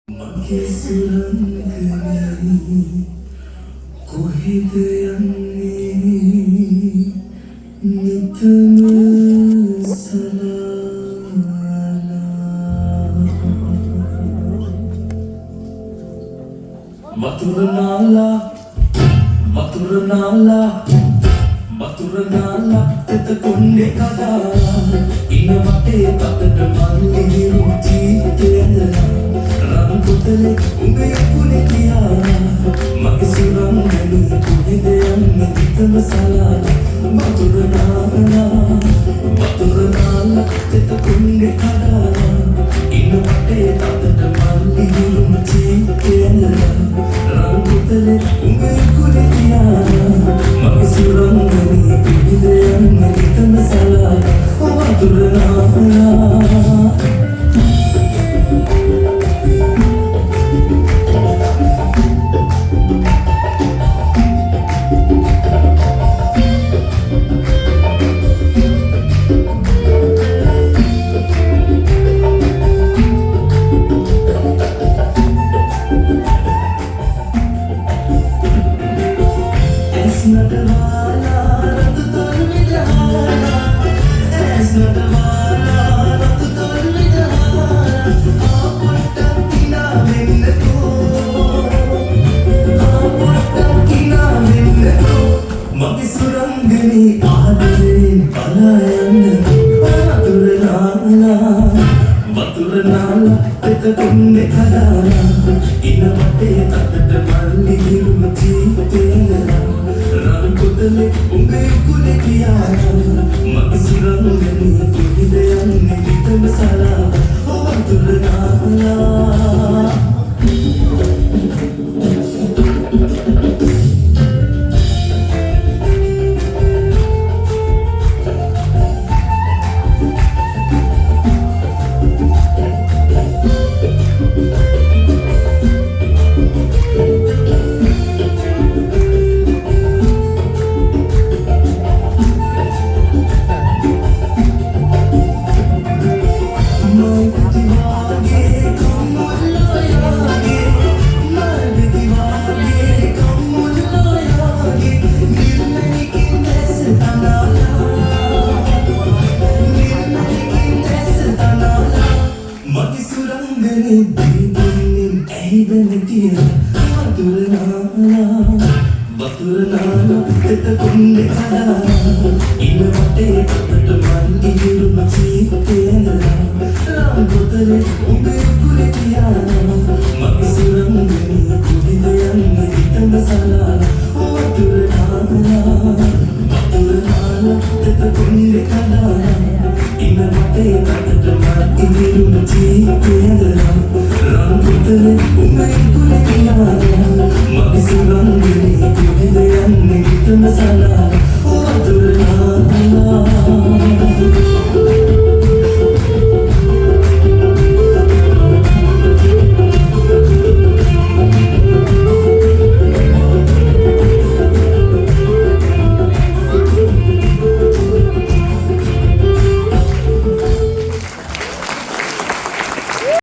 මගේ සුරංගනී කොහෙද යන්නේ නිතම සලානා වතුර නාලා තෙත කොණ්ඩේ කඩා ඉන වටේ තතට මල්ලි ජීවිතේ පුතලේ උඹේ කුලේ කියා මගේ සුරංගනී කොහෙද යන්නේ නිතම සලානා වතුර නාලා තෙත කොණ්ඩේ කඩා ඉන වටේ තතට මල්ලි ජීවිතේ රන් පුතලේ උඹේ කුලේ කියා මගේ සුරංගනී කොහෙද යන්නේ නිතම සලානා වතුර නාලා මගේ සුරංගනී ආදරෙන් පලායන්න වතුර නාලා තෙත කොණ්ඩේ කඩා ඉන වටේ තතට මල්ලි හිරුම ජීවිතේ රන් පුතලේ උඹේ කුලේ කියා මගේ සුරංගනී කොහෙද යන්නේ නිතම සලානා වතුර නාලා මගේ සුරංගනී දීපින් ඇහිබෙන කියලා වතුර නාලා තෙත කොණ්ඩේ කඩා ඉන වටේ තතට මල්ලි හිරුම ජීවිතේ රන් පුතලේ උඹේ කුලේ කියා මගේ සුරංගනී කොහෙද යන්නේ නිතම සලානා වතුර නාලා තෙත කොණ්ඩේ කඩා ඉන වටේ තතට මල්ලි හිරුම ජීවිතේ රන් පුතලේ උඹේ කුලේ කියා මගේ සුරංගනී කොහෙද යන්නේ නිතම සලානා වතුර නාලා